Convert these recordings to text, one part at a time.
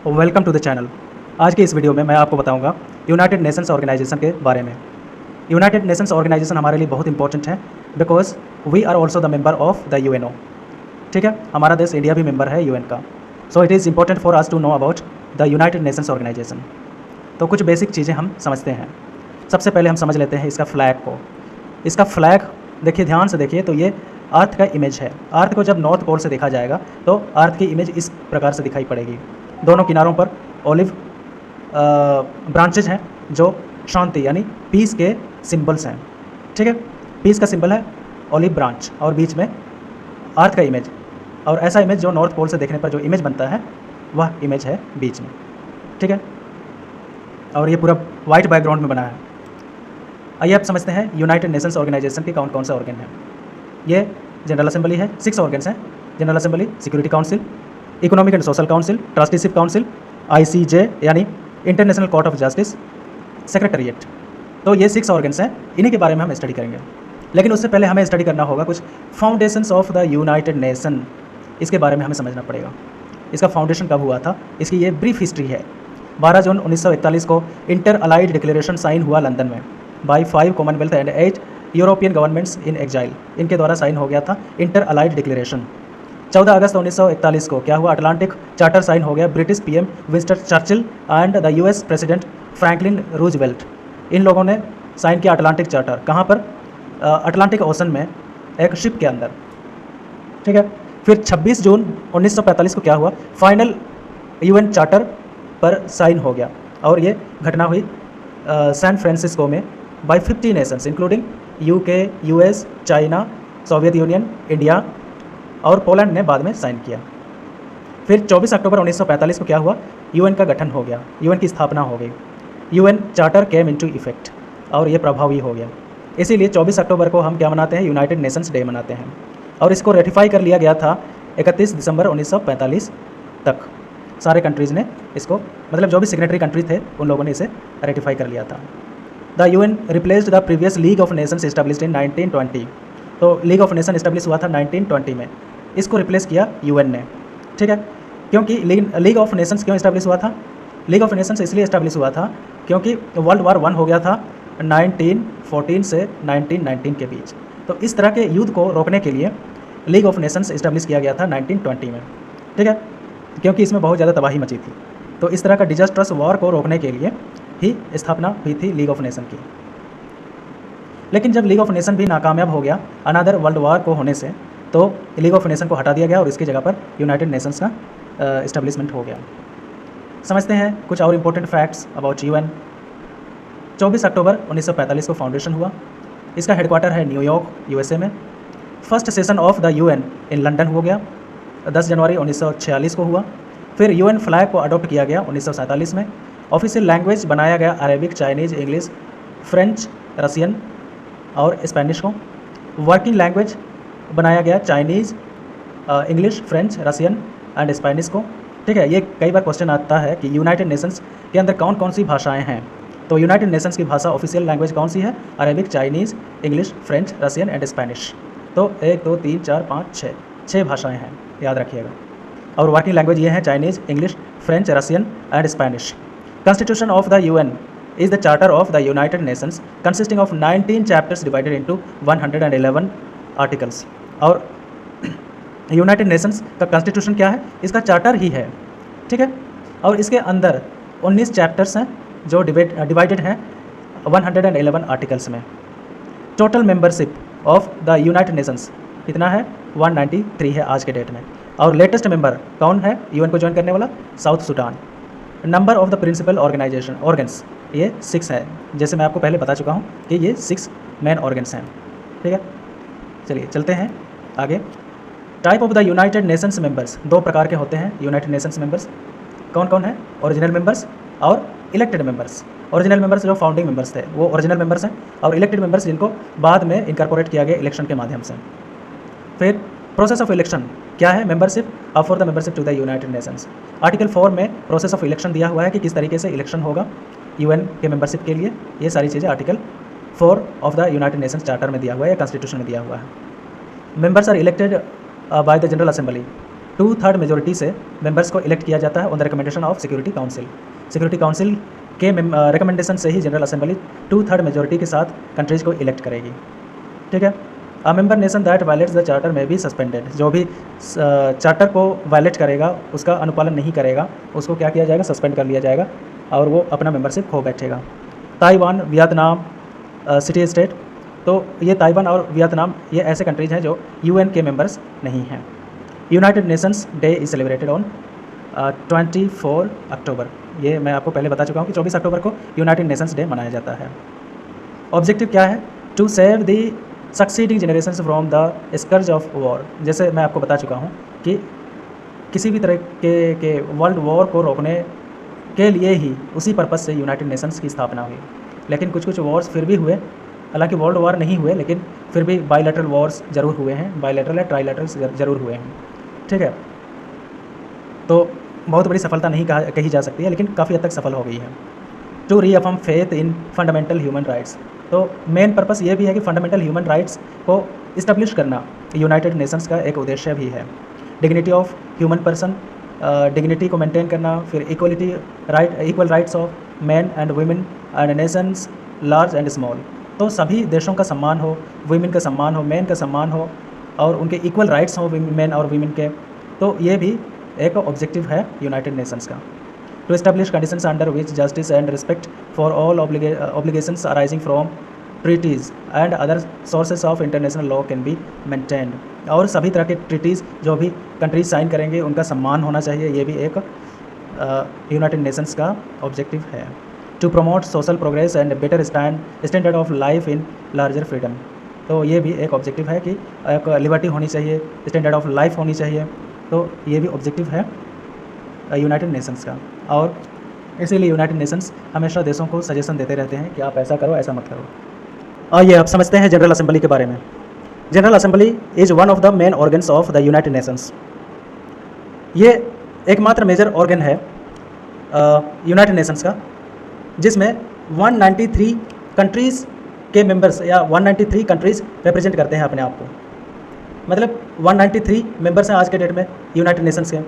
Welcome to the channel. आज की इस वीडियो में मैं आपको बताऊंगा यूनाइटेड नेशंस ऑर्गेनाइजेशन के बारे में। यूनाइटेड नेशंस ऑर्गेनाइजेशन हमारे लिए बहुत इंपॉर्टेंट है because we are also the member of the UNO. ठीक है, हमारा देश इंडिया भी मेंबर है यूएन का। So it is important for us to know about the United Nations Organization. तो कुछ बेसिक चीज़ें हम समझते हैं। सबसे पहले हम समझ लेते हैं इसका फ्लैग को। इसका फ्लैग देखिए, ध्यान से देखिए, तो ये अर्थ का इमेज है। अर्थ को जब नॉर्थ पोल से देखा जाएगा तो अर्थ की इमेज इस प्रकार से दिखाई पड़ेगी। दोनों किनारों पर ऑलिव ब्रांचेज हैं जो शांति यानी पीस के सिंबल्स हैं। ठीक है, पीस का सिंबल है ऑलिव ब्रांच और बीच में अर्थ का इमेज, और ऐसा इमेज जो नॉर्थ पोल से देखने पर जो इमेज बनता है वह इमेज है बीच में। ठीक है, और ये पूरा वाइट बैकग्राउंड में बना है। आइए आप समझते हैं यूनाइटेड नेशंस ऑर्गेनाइजेशन के कौन कौन से ऑर्गन हैं। ये जनरल असेंबली है, 6 ऑर्गन्स हैं। General assembly, security council, economic and social council, trusteeship council, ICJ यानी international court of justice, secretariat. तो ये 6 ऑर्गन्स हैं, इन्हीं के बारे में हम स्टडी करेंगे। लेकिन उससे पहले हमें स्टडी करना होगा कुछ foundations of the united nation. इसके बारे में हमें समझना पड़ेगा। इसका फाउंडेशन कब हुआ था, इसकी ये ब्रीफ हिस्ट्री है। 12 जून 1941 को इंटर अलाइड डिक्लेरेशन साइन हुआ लंदन में by 5 Commonwealth and 8 European governments in exile. इनके द्वारा साइन हो गया था इंटर अलाइड डिक्लेरेशन। 14 अगस्त 1941 को क्या हुआ, अटलांटिक चार्टर साइन हो गया British PM Winston Churchill and the US president Franklin Roosevelt. इन लोगों ने साइन किया अटलांटिक चार्टर। कहाँ पर? अटलांटिक ओशन में एक शिप के अंदर। ठीक है, फिर 26 जून 1945 को क्या हुआ, फाइनल यूएन चार्टर पर साइन हो गया, और ये घटना हुई सैन फ्रांसिस्को में by 50 nations including UK, US, China, Soviet Union, India और पोलैंड ने बाद में साइन किया। फिर 24 अक्टूबर 1945 को क्या हुआ, यूएन का गठन हो गया, यूएन की स्थापना हो गई। UN charter came into effect और ये प्रभावी हो गया। इसीलिए 24 अक्टूबर को हम क्या मनाते हैं, यूनाइटेड नेशंस डे मनाते हैं। और इसको रेटिफाई कर लिया गया था 31 दिसंबर 1945 तक। सारे कंट्रीज़ ने इसको, मतलब जो भी सिग्नेटरी कंट्री थे उन लोगों ने इसे रेटिफाई कर लिया था। The UN replaced the previous league of Nations established in 1920। तो लीग ऑफ नेशन एस्टेब्लिश हुआ था 1920 में, इसको रिप्लेस किया यूएन ने। ठीक है, क्योंकि लीग ऑफ नेशंस क्यों एस्टेब्लिश हुआ था? लीग ऑफ नेशंस इसलिए एस्टेब्लिश हुआ था क्योंकि वर्ल्ड वार 1 हो गया था 1914 से 1919 के बीच। तो इस तरह के युद्ध को रोकने के लिए लीग ऑफ नेशंस एस्टेब्लिश किया गया था 1920 में। ठीक है, क्योंकि इसमें बहुत ज़्यादा तबाही मची थी। तो इस तरह का डिजास्ट्रस वॉर को रोकने के लिए ही स्थापना हुई थी लीग ऑफ नेशन की। लेकिन जब लीग ऑफ नेशन भी नाकामयाब हो गया अनदर वर्ल्ड वार को होने से, तो लीग ऑफ नेशन को हटा दिया गया और इसकी जगह पर यूनाइटेड नेशंस का इस्टेब्लिशमेंट हो गया। समझते हैं कुछ और इंपॉर्टेंट फैक्ट्स अबाउट यूएन। 24 अक्टूबर 1945 को फाउंडेशन हुआ। इसका हेडक्वार्टर है न्यूयॉर्क, यूएसए में। First session of the UN in London हो गया 10 जनवरी 1946 को हुआ। फिर यूएन फ्लैग को अडॉप्ट किया गया 1947 में। ऑफिशियल लैंग्वेज बनाया गया Arabic, Chinese, English, French, Russian और स्पेनिश को। वर्किंग लैंग्वेज बनाया गया Chinese, English, French, Russian and Spanish को। ठीक है, ये कई बार क्वेश्चन आता है कि यूनाइटेड नेशंस के अंदर कौन कौन सी भाषाएं हैं। तो यूनाइटेड नेशंस की भाषा ऑफिशियल लैंग्वेज कौन सी है? Arabic, Chinese, English, French, Russian and Spanish. तो 1 2 3 4 5 6 भाषाएँ हैं, याद रखिएगा। और वर्किंग लैंग्वेज ये हैं Chinese, English, French, Russian and Spanish. Constitution of the UN is the charter of the United Nations consisting of 19 chapters divided into 111 articles। और United Nations का कॉन्स्टिट्यूशन क्या है? इसका चार्टर ही है। ठीक है, और इसके अंदर 19 चैप्टर्स हैं जो डिवाइडेड हैं 111 आर्टिकल्स में। Total membership of the United Nations कितना है? 193 है आज के डेट में। और लेटेस्ट मेंबर कौन है यूएन को ज्वाइन करने वाला? South Sudan. Number of the principal organs ये 6 है, जैसे मैं आपको पहले बता चुका हूँ कि ये 6 मेन ऑर्गन्स हैं। ठीक है, चलिए चलते हैं आगे। Type of the United Nations members 2 प्रकार के होते हैं। यूनाइटेड नेशंस मेंबर्स कौन कौन है? ओरिजिनल मेंबर्स और इलेक्टेड मेंबर्स। ओरिजिनल मेंबर्स जो फाउंडिंग मेंबर्स थे वो ओरिजिनल मेंबर्स हैं, और इलेक्टेड मेंबर्स जिनको बाद में इनकॉर्पोरेट किया गया इलेक्शन के माध्यम से। फिर प्रोसेस ऑफ इलेक्शन क्या है? Membership for the membership to the United Nations. Article 4 में प्रोसेस ऑफ इलेक्शन दिया हुआ है कि किस तरीके से इलेक्शन होगा यूएन के मेंबरशिप के लिए। ये सारी चीज़ें article 4 of the United Nations charter में दिया हुआ है या कॉन्स्टिट्यूशन में दिया हुआ है। Members are elected by the General Assembly. 2/3 majority से मेंबर्स को इलेक्ट किया जाता है on the recommendation of Security Council. Security Council के रिकमेंडेशन से ही जनरल असेंबली 2/3 मेजोरिटी के साथ कंट्रीज़ को इलेक्ट करेगी। ठीक है। A member nation that violets the charter में बी सस्पेंडेड। जो भी चार्टर को वायलेट करेगा, उसका अनुपालन नहीं करेगा, उसको क्या किया जाएगा, सस्पेंड कर लिया जाएगा और वो अपना मेंबरशिप खो बैठेगा। ताइवान, वियतनाम सिटी स्टेट, तो ये ताइवान और वियतनाम ये ऐसे कंट्रीज़ हैं जो यूएन के मेंबर्स नहीं हैं। United Nations day is celebrated on 24 अक्टूबर। ये मैं आपको पहले बता चुका हूँ कि 24 अक्टूबर को यूनाइटेड नेशंस डे मनाया जाता है। ऑब्जेक्टिव क्या है? To save the succeeding generations from the scourge of war. जैसे मैं आपको बता चुका हूँ कि किसी भी तरह के वर्ल्ड वॉर को रोकने के लिए ही उसी पर्पज़ से यूनाइटेड नेशंस की स्थापना हुई। लेकिन कुछ कुछ वॉर्स फिर भी हुए, हालांकि वर्ल्ड वॉर नहीं हुए, लेकिन फिर भी बायलैटरल वॉर्स ज़रूर हुए हैं, बायलैटरल या ट्राइलैटरल ज़रूर हुए हैं। ठीक है। तो बहुत बड़ी सफलता नहीं कही जा सकती है, लेकिन काफ़ी हद तक सफल हो गई है। To reaffirm faith in fundamental human rights. तो मेन पर्पस ये भी है कि फंडामेंटल ह्यूमन राइट्स को इस्टेब्लिश करना यूनाइटेड नेशंस का एक उद्देश्य भी है। Dignity of human person, dignity को मेंटेन करना, फिर equality right, equal rights of man and women and nations large and small. तो सभी देशों का सम्मान हो, वुमेन का सम्मान हो, मैन का सम्मान हो और उनके इक्वल राइट्स हो मैन और वुमेन के। तो ये भी एक ऑब्जेक्टिव है यूनाइटेड नेशंस का। To establish conditions under which justice and respect for all obligations arising from treaties and other sources of international law can be maintained. और सभी तरह के ट्रीटीज़ जो भी कंट्रीज साइन करेंगे उनका सम्मान होना चाहिए, ये भी एक यूनाइटेड नेशंस का ऑब्जेक्टिव है। To promote social progress and better standard of life in larger freedom. तो ये भी एक ऑब्जेक्टिव है कि एक लिबर्टी होनी चाहिए, स्टैंडर्ड ऑफ लाइफ होनी चाहिए। तो ये भी ऑब्जेक्टिव है यूनाइटेड नेशंस का। और इसीलिए यूनाइटेड नेशंस हमेशा देशों को सजेशन देते रहते हैं कि आप ऐसा करो, ऐसा मत करो। आइए आप समझते हैं जनरल असेंबली के बारे में। General assembly is one of the main organs of the United Nations. ये एकमात्र मेजर ऑर्गन है यूनाइटेड नेशंस का, जिसमें 193 कंट्रीज़ के मेंबर्स या 193 कंट्रीज़ रिप्रेजेंट करते हैं अपने आप को। मतलब 193 मेंबर्स हैं आज के डेट में यूनाइटेड नेशंस के।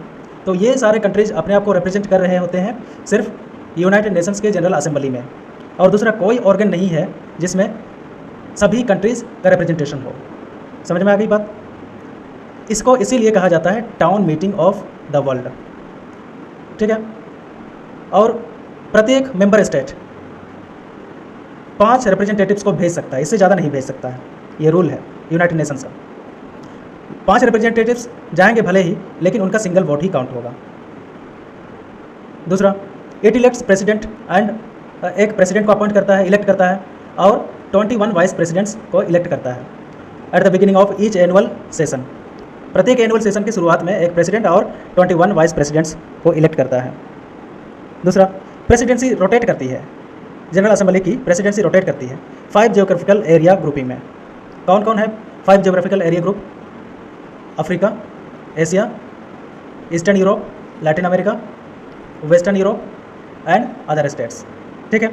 तो ये सारे कंट्रीज़ अपने आप को रिप्रेजेंट कर रहे होते हैं सिर्फ यूनाइटेड नेशंस के जनरल असेंबली में, और दूसरा कोई ऑर्गन नहीं है जिसमें सभी कंट्रीज़ का रिप्रेजेंटेशन हो। समझ में आ गई बात? इसको इसीलिए कहा जाता है town meeting of the world. ठीक है। और प्रत्येक मेंबर स्टेट 5 रिप्रेजेंटेटिव्स को भेज सकता है, इससे ज़्यादा नहीं भेज सकता है। ये रूल है यूनाइटेड नेशंस का। 5 रिप्रेजेंटेटिव्स जाएंगे भले ही, लेकिन उनका सिंगल वोट ही काउंट होगा। दूसरा, इट इलेक्ट्स प्रेसिडेंट एंड एक प्रेसिडेंट को अपॉइंट करता है, इलेक्ट करता है, और 21 वाइस प्रेसिडेंट्स को इलेक्ट करता है at the beginning of each annual session. प्रत्येक एनुअल सेशन की शुरुआत में एक प्रेसिडेंट और 21 वाइस प्रेसिडेंट्स को इलेक्ट करता है। दूसरा, प्रेसिडेंसी रोटेट करती है। जनरल असेंबली की प्रेसिडेंसी रोटेट करती है 5 जियोग्राफिकल एरिया ग्रुपिंग में। कौन कौन है 5 geographical area group? Africa, Asia, eastern Europe, Latin America, western Europe and other states. ठीक है।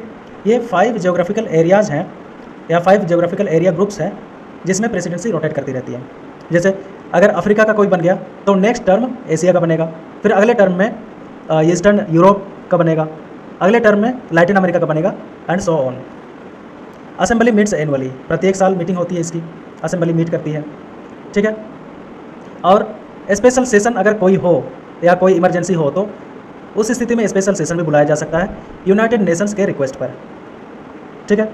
ये 5 जियोग्राफिकल एरियाज़ हैं या 5 जियोग्राफिकल एरिया ग्रुप्स हैं जिसमें प्रेसिडेंसी रोटेट करती रहती है। जैसे अगर अफ्रीका का कोई बन गया तो नेक्स्ट टर्म एशिया का बनेगा, फिर अगले टर्म में ईस्टर्न यूरोप का बनेगा, अगले टर्म में लैटिन अमेरिका का बनेगा and so on. Assembly meets annually, प्रत्येक साल मीटिंग होती है इसकी, असेंबली मीट करती है। ठीक है। और स्पेशल सेशन अगर कोई हो या कोई इमरजेंसी हो तो उस स्थिति में स्पेशल सेशन भी बुलाया जा सकता है यूनाइटेड नेशंस के रिक्वेस्ट पर। ठीक है।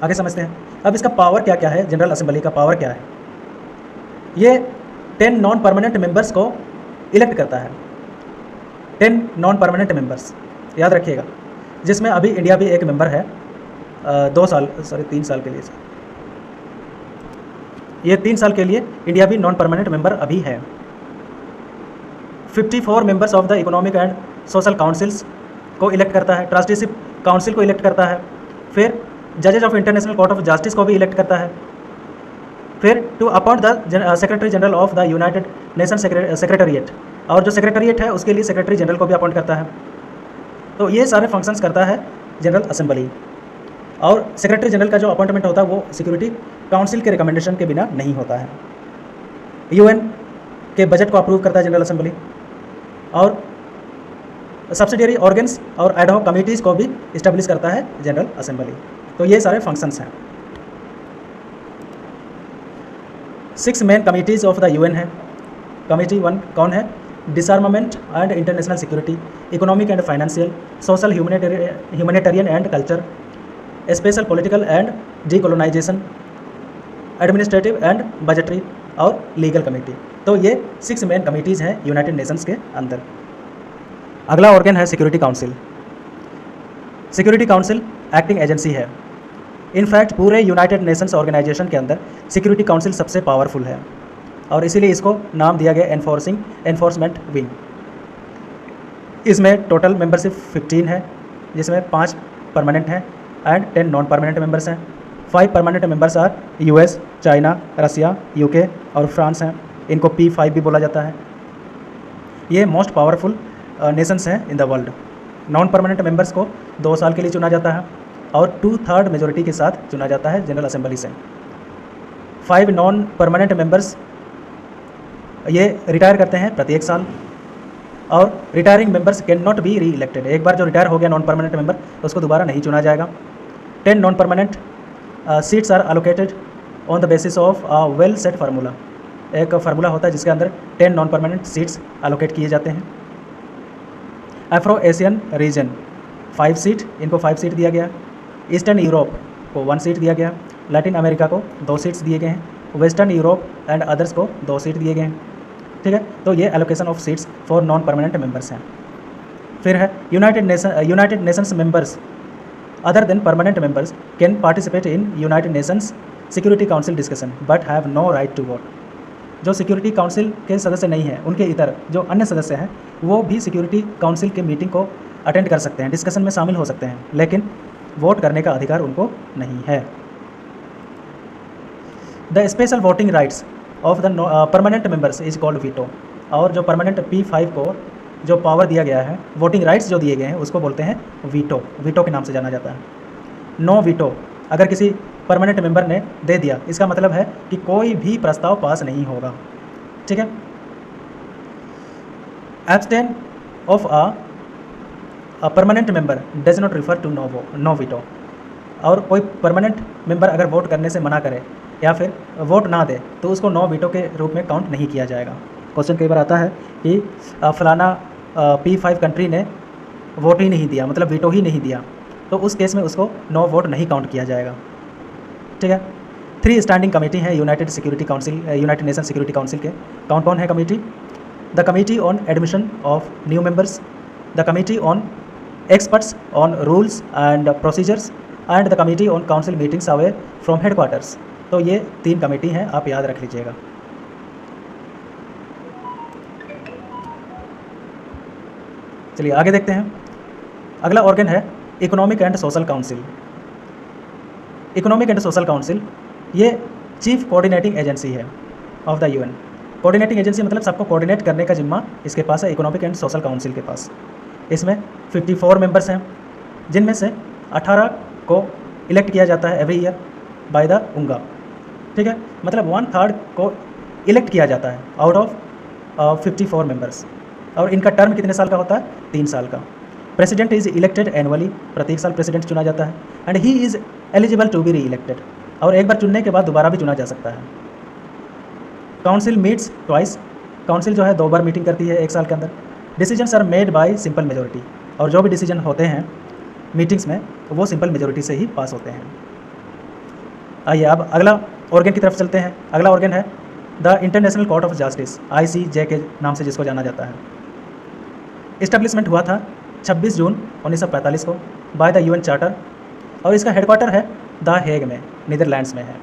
आगे समझते हैं अब इसका पावर क्या क्या है। जनरल असेंबली का पावर क्या है? ये 10 नॉन परमानेंट मेंबर्स को इलेक्ट करता है। 10 नॉन परमानेंट मेंबर्स, याद रखिएगा, जिसमें अभी इंडिया भी एक मेंबर है 3 साल के लिए। ये 3 साल के लिए इंडिया भी नॉन परमानेंट मेंबर अभी है। 54 members of the economic and social councils को इलेक्ट करता है, ट्रस्टीशिप काउंसिल को इलेक्ट करता है, फिर जजेज of international court of justice को भी इलेक्ट करता है, फिर to appoint the secretary general of the united nation secretariat, और जो सेक्रेटरीट है उसके लिए सेक्रेटरी जनरल को भी अपॉइंट करता है। तो ये सारे फंक्शंस करता है जनरल असेंबली। और सेक्रेटरी जनरल का जो अपॉइंटमेंट होता है वो सिक्योरिटी काउंसिल के रिकमेंडेशन के बिना नहीं होता है। यूएन के बजट को अप्रूव करता है जनरल असेंबली, और सब्सिडियरी ऑर्गन्स और एडहॉक कमिटीज़ को भी इस्टेब्लिश करता है जनरल असेंबली। तो ये सारे फंक्शंस हैं। 6 main committees of the UN है। कमिटी 1 कौन है? डिसआर्मामेंट and international security, economic and financial, social humanitarian and culture, special political and decolonisation, administrative and budgetary और लीगल कमेटी। तो ये 6 मेन कमिटीज़ हैं यूनाइटेड नेशंस के अंदर। अगला ऑर्गन है security Council. Security council acting agency है। इनफैक्ट पूरे यूनाइटेड नेशंस ऑर्गेनाइजेशन के अंदर सिक्योरिटी काउंसिल सबसे पावरफुल है और इसीलिए इसको नाम दिया गया एनफोर्समेंट विंग। इसमें टोटल मेंबरशिप 15 है, जिसमें 5 परमानेंट हैं एंड 10 नॉन परमानेंट मेंबर्स हैं। 5 permanent members are US, China, Russia, UK और फ्रांस हैं। इनको P5 भी बोला जाता है। ये मोस्ट पावरफुल नेशंस हैं in the world. Non permanent members को 2 साल के लिए चुना जाता है और 2/3 मेजोरिटी के साथ चुना जाता है जनरल असेंबली से। 5 नॉन परमानेंट मेंबर्स ये रिटायर करते हैं प्रत्येक साल, और retiring members can not be री इलेक्टेड। एक बार जो रिटायर हो गया नॉन परमानेंट मेंबर, उसको दोबारा नहीं चुना जाएगा। 10 non permanent seats are allocated on the basis of a well set formula. एक फार्मूला होता है जिसके अंदर 10 नॉन परमानेंट सीट्स एलोकेट किए जाते हैं। अफ्रो एशियन रीजन 5 सीट, इनको 5 सीट दिया गया। ईस्टर्न यूरोप को 1 सीट दिया गया। लैटिन अमेरिका को 2 सीट्स दिए गए हैं। वेस्टर्न यूरोप एंड अदर्स को 2 सीट दिए गए हैं। ठीक है, तो ये allocation of seats for non permanent members हैं। फिर है United Nations members other than permanent members can participate in United Nations Security Council discussion but have no right to vote. जो सिक्योरिटी काउंसिल के सदस्य नहीं हैं, उनके इतर जो अन्य सदस्य हैं, वो भी सिक्योरिटी काउंसिल की मीटिंग को अटेंड कर सकते हैं, डिस्कशन में शामिल हो सकते हैं, लेकिन वोट करने का अधिकार उनको नहीं है। The special voting rights of the permanent members is called veto. और जो परमानेंट P5 को जो पावर दिया गया है, वोटिंग राइट्स जो दिए गए हैं, उसको बोलते हैं वीटो। वीटो के नाम से जाना जाता है। नो वीटो अगर किसी परमानेंट मेंबर ने दे दिया, इसका मतलब है कि कोई भी प्रस्ताव पास नहीं होगा। ठीक है। Abstain of a permanent member does not refer to no veto. और कोई परमानेंट मेंबर अगर वोट करने से मना करे या फिर वोट ना दे, तो उसको नो वीटो के रूप में काउंट नहीं किया जाएगा। क्वेश्चन कई बार आता है कि फलाना P5 कंट्री ने वोट ही नहीं दिया, मतलब वीटो ही नहीं दिया, तो उस केस में उसको नो वोट नहीं काउंट किया जाएगा। ठीक है। 3 स्टैंडिंग कमेटी है यूनाइटेड नेशन सिक्योरिटी काउंसिल के। कौन कौन है committee? The committee on admission of new members, the committee on experts on rules and procedures and the committee on council meetings away from headquarters. तो ये 3 committee हैं, आप याद रख लीजिएगा। चलिए आगे देखते हैं। अगला ऑर्गन है economic and social council. Economic and social council ये चीफ कोऑर्डिनेटिंग एजेंसी है of the UN. Coordinating agency मतलब सबको कोऑर्डिनेट करने का जिम्मा इसके पास है, इकोनॉमिक एंड सोशल काउंसिल के पास। इसमें 54 मेंबर्स हैं, जिनमें से 18 को इलेक्ट किया जाता है एवरी ईयर बाय द उंगा। ठीक है, मतलब 1/3 को इलेक्ट किया जाता है आउट ऑफ 54 मेंबर्स। और इनका टर्म कितने साल का होता है? 3 साल का। प्रेसिडेंट इज इलेक्टेड एनुअली, प्रत्येक साल प्रेसिडेंट चुना जाता है। And he is eligible to be re-elected, और एक बार चुनने के बाद दोबारा भी चुना जा सकता है। काउंसिल मीट्स ट्वाइस, काउंसिल जो है 2 बार मीटिंग करती है 1 साल के अंदर। Decisions are made by simple majority, और जो भी डिसीजन होते हैं मीटिंग्स में वो सिंपल मेजोरिटी से ही पास होते हैं। आइए अब अगला ऑर्गन की तरफ चलते हैं। अगला ऑर्गन है the international court of justice, ICJ के नाम से जिसको जाना जाता है। इस्टेब्लिशमेंट हुआ था 26 जून 1945 को बाय द यूएन चार्टर, और इसका हेडक्वार्टर है द हेग में, नीदरलैंड्स में है।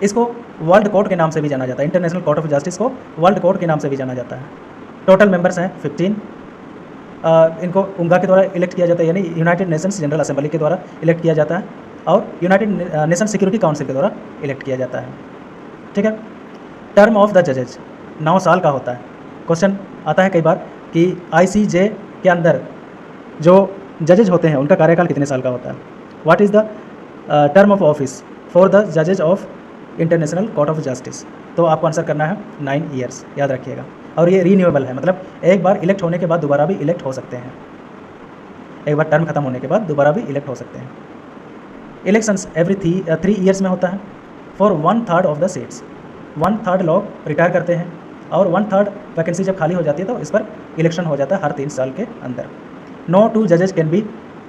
इसको वर्ल्ड कोर्ट के नाम से भी जाना जाता है। इंटरनेशनल कोर्ट ऑफ जस्टिस को वर्ल्ड कोर्ट के नाम से भी जाना जाता है। टोटल मेंबर्स हैं 15। इनको उंगा के द्वारा इलेक्ट किया जाता है, यानी यूनाइटेड नेशंस जनरल असेंबली के द्वारा इलेक्ट किया जाता है, और यूनाइटेड नेशन सिक्योरिटी काउंसिल के द्वारा इलेक्ट किया जाता है। ठीक है। टर्म ऑफ द जजेज 9 साल का होता है। क्वेश्चन आता है कई बार कि ICJ के अंदर जो जजेज होते हैं उनका कार्यकाल कितने साल का होता है? What is the term of office for the जजेज of international court of justice. तो आपको आंसर करना है 9 ईयर्स, याद रखिएगा। और ये रीन्यूएबल है, मतलब एक बार इलेक्ट होने के बाद दोबारा भी इलेक्ट हो सकते हैं, एक बार टर्म खत्म होने के बाद दोबारा भी इलेक्ट हो सकते हैं। इलेक्शंस एवरी 3 ईयर्स में होता है फॉर 1/3 ऑफ द सीट्स। 1/3 लोग रिटायर करते हैं और 1/3 वैकेंसी जब खाली हो जाती है तो इस पर इलेक्शन हो जाता है हर 3 साल के अंदर। नो 2 जजेज can be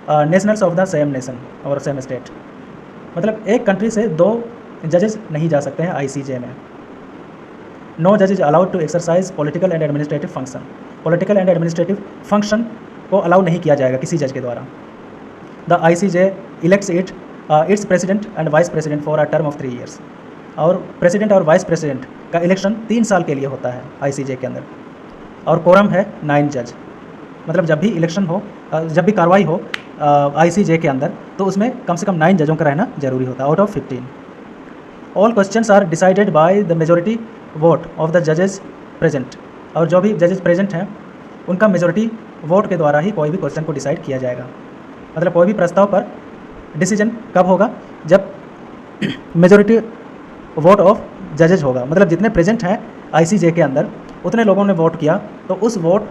nationals of the same nation और सेम स्टेट, मतलब एक कंट्री से 2 जजेस नहीं जा सकते हैं ICJ में। नो जज is allowed to exercise political and administrative function. Political and administrative function को अलाउ नहीं किया जाएगा किसी जज के द्वारा। The ICJ elects its president and vice president for a term of 3 years. और प्रेसिडेंट और वाइस प्रेसिडेंट का इलेक्शन 3 साल के लिए होता है ICJ के अंदर। और कोरम है 9 जज, मतलब जब भी इलेक्शन हो, जब भी कार्रवाई हो ICJ के अंदर तो उसमें कम से कम 9 जजों का रहना जरूरी होता है out of 15। All questions are decided by the majority vote of the जजेस प्रेजेंट। और जो भी जजेस प्रेजेंट हैं उनका मेजोरिटी वोट के द्वारा ही कोई भी क्वेश्चन को डिसाइड किया जाएगा। मतलब कोई भी प्रस्ताव पर डिसीजन कब होगा, जब मेजोरिटी वोट ऑफ जजेज होगा, मतलब जितने प्रेजेंट हैं ICJ के अंदर उतने लोगों ने वोट किया तो उस वोट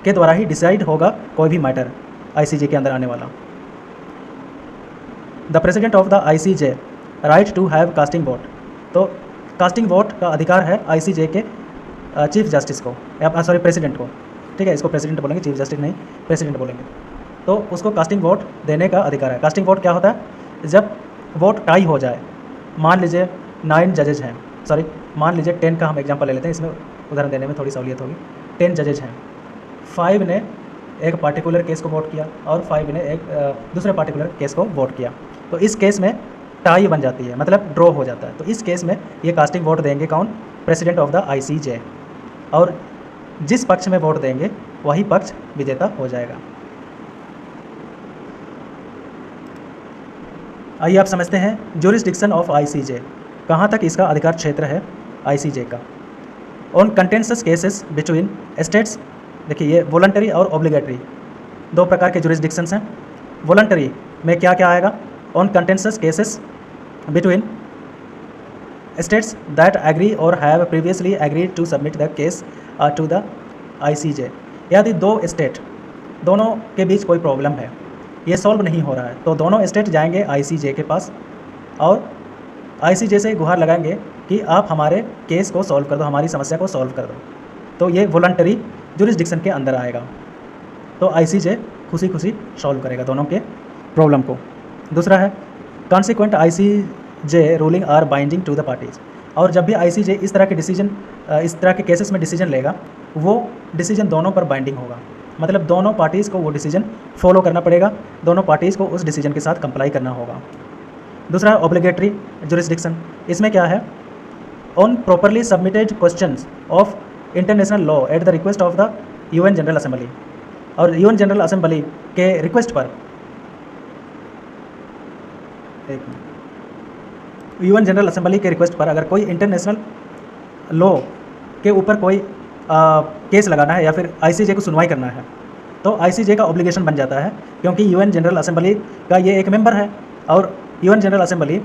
के द्वारा ही डिसाइड होगा कोई भी मैटर ICJ के अंदर आने वाला। The president of the ICJ right to have casting vote. तो कास्टिंग वोट का अधिकार है ICJ के चीफ जस्टिस को, सॉरी प्रेसिडेंट को, ठीक है, इसको प्रेसिडेंट बोलेंगे, चीफ जस्टिस नहीं, प्रेसिडेंट बोलेंगे। तो उसको कास्टिंग वोट देने का अधिकार है। कास्टिंग वोट क्या होता है, जब वोट टाई हो जाए, मान लीजिए 9 जजेज हैं, सॉरी मान लीजिए 10 का हम एग्जांपल ले लेते हैं, इसमें उदाहरण देने में थोड़ी सहूलियत होगी। 10 जजेज हैं, 5 ने एक पार्टिकुलर केस को वोट किया और 5 ने एक दूसरे पार्टिकुलर केस को वोट किया, तो इस केस में टाई बन जाती है, मतलब ड्रॉ हो जाता है। तो इस केस में ये कास्टिंग वोट देंगे कौन, प्रेसिडेंट ऑफ द ICJ, और जिस पक्ष में वोट देंगे वही पक्ष विजेता हो जाएगा। आइए आप समझते हैं ज्यूरिसडिक्शन ऑफ ICJ, कहाँ तक इसका अधिकार क्षेत्र है ICJ का। On contentious cases between states, देखिए ये वॉलंटरी और ऑब्लिगेटरी 2 प्रकार के ज्यूरिसडिक्शंस हैं। वॉलंटरी में क्या क्या आएगा, on contentious cases between states that agree or have previously agreed to submit the case to the ICJ। यदि 2 स्टेट दोनों के बीच कोई प्रॉब्लम है, ये सॉल्व नहीं हो रहा है, तो दोनों स्टेट जाएंगे ICJ के पास और ICJ से गुहार लगाएंगे कि आप हमारे केस को सॉल्व कर दो, हमारी समस्या को सॉल्व कर दो। तो ये वॉलंटरी ज्यूरिसडिक्शन के अंदर आएगा। तो ICJ खुशी खुशी सॉल्व करेगा दोनों के प्रॉब्लम को। दूसरा है consequent ICJ ruling are binding to the parties. और जब भी ICJ इस तरह के डिसीजन, इस तरह के केसेस में डिसीजन लेगा, वो डिसीजन दोनों पर बाइंडिंग होगा, मतलब दोनों पार्टीज़ को वो डिसीजन फॉलो करना पड़ेगा, दोनों पार्टीज़ को उस डिसीजन के साथ कंप्लाई करना होगा। दूसरा ऑब्लिगेटरी ज्यूरिसडिक्शन, इसमें क्या है, on properly submitted questions of international law at the request of the UN general assembly. और UN जनरल असेंबली के रिक्वेस्ट पर, UN जनरल असेंबली के रिक्वेस्ट पर अगर कोई इंटरनेशनल लॉ के ऊपर कोई केस लगाना है या फिर ICJ को सुनवाई करना है, तो ICJ का ऑब्लिगेशन बन जाता है, क्योंकि UN जनरल असेंबली का ये एक मेंबर है। और UN जनरल असेंबली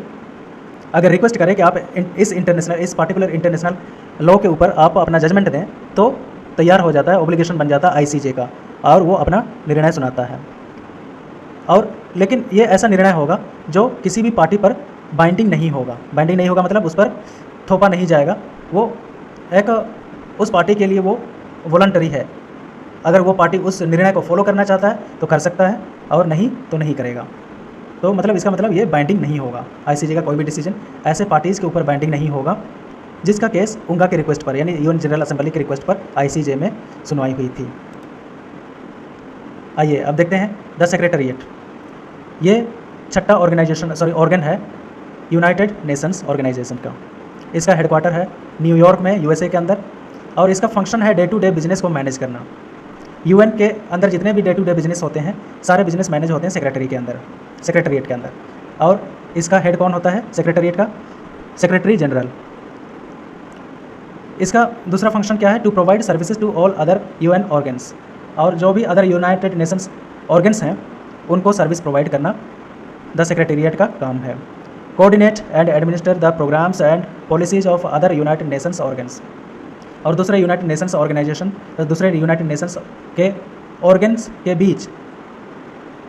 अगर रिक्वेस्ट करे कि आप इस पार्टिकुलर इंटरनेशनल लॉ के ऊपर आप अपना जजमेंट दें, तो तैयार हो जाता है, ऑब्लिगेशन बन जाता है ICJ का, और वो अपना निर्णय सुनाता है। और लेकिन ये ऐसा निर्णय होगा जो किसी भी पार्टी पर बाइंडिंग नहीं होगा। बाइंडिंग नहीं होगा मतलब उस पर थोपा नहीं जाएगा, वो एक उस पार्टी के लिए वो वॉलंटरी है। अगर वो पार्टी उस निर्णय को फॉलो करना चाहता है तो कर सकता है, और नहीं तो नहीं करेगा। तो मतलब इसका मतलब ये बाइंडिंग नहीं होगा। ICJ का कोई भी डिसीजन ऐसे पार्टीज़ के ऊपर बाइंडिंग नहीं होगा जिसका केस उनका के रिक्वेस्ट पर, यानी UN जनरल असेंबली के रिक्वेस्ट पर ICJ में सुनवाई हुई थी। आइए अब देखते हैं द सेक्रेटेरिएट। ये छठा ऑर्गन है यूनाइटेड नेशंस ऑर्गेनाइजेशन का। इसका हेडक्वार्टर है न्यूयॉर्क में USA के अंदर, और इसका फंक्शन है डे टू डे बिजनेस को मैनेज करना। UN के अंदर जितने भी डे टू डे बिजनेस होते हैं, सारे बिजनेस मैनेज होते हैं सेक्रेटेरिएट के अंदर। और इसका हेड कौन होता है सेक्रेटेरिएट का, सेक्रेटरी जनरल। इसका दूसरा फंक्शन क्या है, to provide services to all other UN organs. और जो भी अदर यूनाइटेड नेशंस ऑर्गन्स हैं उनको सर्विस प्रोवाइड करना द सेक्रेटेरिएट का काम है। Coordinate and administer the programmes and policies of other united nations organs. और दूसरे यूनाइटेड नेशंस ऑर्गेनाइजेशन, दूसरे यूनाइटेड नेशंस के ऑर्गन्स के बीच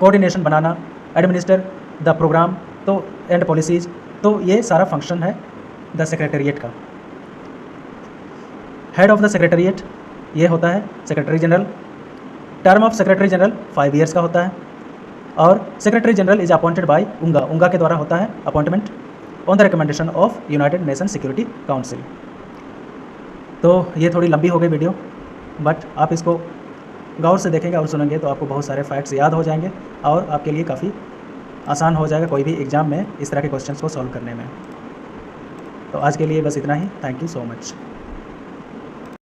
कोऑर्डिनेशन बनाना, एडमिनिस्टर द प्रोग्राम तो एंड पॉलिसीज, तो ये सारा फंक्शन है द सेक्रेटेरिएट का। हेड ऑफ द सेक्रेटेरिएट ये होता है secretary general. Term of secretary general 5 years का होता है और secretary general is appointed by UNGA के द्वारा होता है appointment on the recommendation of united nation security council. तो ये थोड़ी लंबी हो गई वीडियो, बट आप इसको गौर से देखेंगे और सुनेंगे तो आपको बहुत सारे फैक्ट्स याद हो जाएंगे और आपके लिए काफ़ी आसान हो जाएगा कोई भी एग्ज़ाम में इस तरह के क्वेश्चंस को सॉल्व करने में। तो आज के लिए बस इतना ही। Thank you so much.